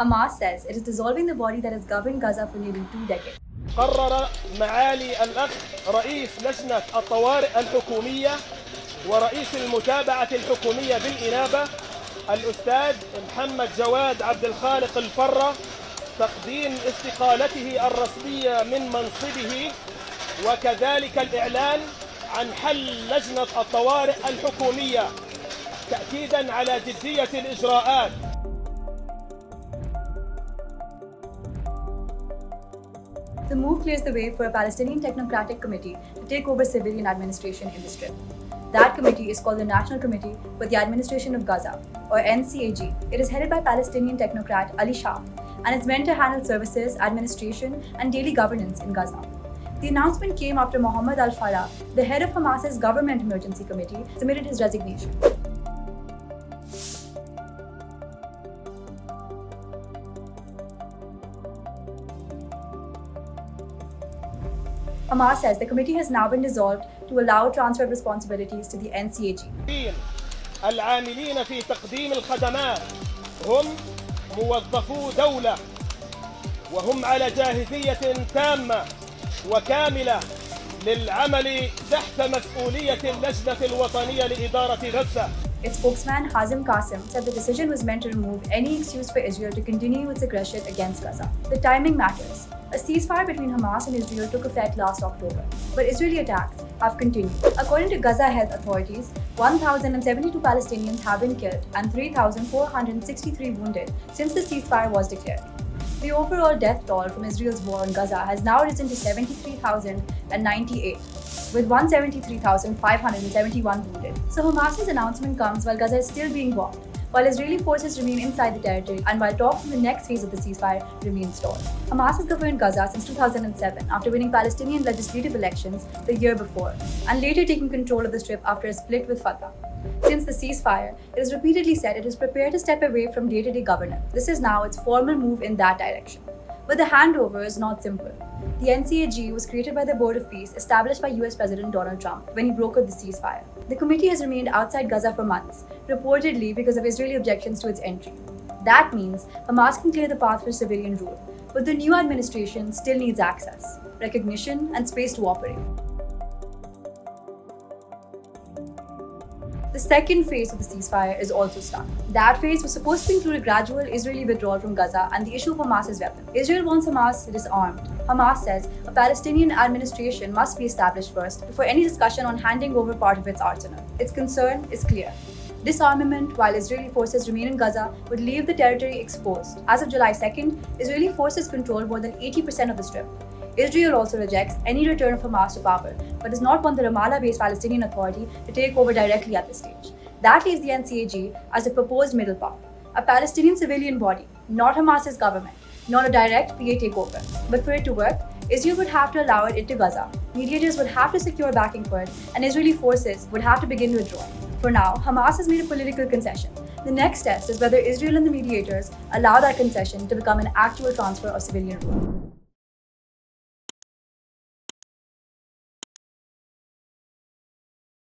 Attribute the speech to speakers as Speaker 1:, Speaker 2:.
Speaker 1: Hamas says it is dissolving the body that has governed Gaza for nearly 2 decades.
Speaker 2: قرر معالي الأخ رئيس لجنة الطوارئ الحكومية ورئيس المتابعة الحكومية بالإنابة الأستاذ محمد جواد عبد الخالق الفرة تقديم استقالته الرسمية من منصبه، وكذلك الإعلان عن حل لجنة الطوارئ الحكومية تأكيداً على جدية الإجراءات.
Speaker 1: The move clears the way for a Palestinian technocratic committee to take over civilian administration in the Strip. That committee is called the National Committee for the Administration of Gaza, or NCAG. It is headed by Palestinian technocrat Ali Shah, and it's meant to handle services, administration, and daily governance in Gaza. The announcement came after Mohammed al-Farah, the head of Hamas's Government Emergency Committee, submitted his resignation. Hamas says the committee has now been dissolved to allow transfer of responsibilities to the NCAG.
Speaker 2: العاملين في تقديم الخدمات هم موظفو دولة وهم على جاهزية تامة وكاملة للعمل تحت مسؤولية اللجنة الوطنية لإدارة غزة.
Speaker 1: Its spokesman Hazem Qasim said the decision was meant to remove any excuse for Israel to continue its aggression against Gaza. The timing matters. A ceasefire between Hamas and Israel took effect last October, but Israeli attacks have continued. According to Gaza health authorities, 1,072 Palestinians have been killed and 3,463 wounded since the ceasefire was declared. The overall death toll from Israel's war on Gaza has now risen to 73,098, with 173,571 wounded. So Hamas's announcement comes while Gaza is still being bombed, while Israeli forces remain inside the territory and while talks in the next phase of the ceasefire remain stalled. Hamas has governed Gaza since 2007 after winning Palestinian legislative elections the year before, and later taking control of the Strip after a split with Fatah. Since the ceasefire, it has repeatedly said it is prepared to step away from day-to-day governance. This is now its formal move in that direction. But the handover is not simple. The NCAG was created by the Board of Peace established by US President Donald Trump when he brokered the ceasefire. The committee has remained outside Gaza for months, reportedly because of Israeli objections to its entry. That means Hamas can clear the path for civilian rule, but the new administration still needs access, recognition, and space to operate. The second phase of the ceasefire is also stuck. That phase was supposed to include a gradual Israeli withdrawal from Gaza and the issue of Hamas's weapons. Israel wants Hamas disarmed. Hamas says a Palestinian administration must be established first before any discussion on handing over part of its arsenal. Its concern is clear. Disarmament while Israeli forces remain in Gaza would leave the territory exposed. As of July 2nd, Israeli forces control more than 80% of the Strip. Israel also rejects any return of Hamas to power, but does not want the Ramallah-based Palestinian Authority to take over directly at this stage. That leaves the NCAG as a proposed middle path, a Palestinian civilian body, not Hamas's government, not a direct PA takeover. But for it to work, Israel would have to allow it into Gaza, mediators would have to secure backing for it, and Israeli forces would have to begin withdrawing. For now, Hamas has made a political concession. The next test is whether Israel and the mediators allow that concession to become an actual transfer of civilian rule.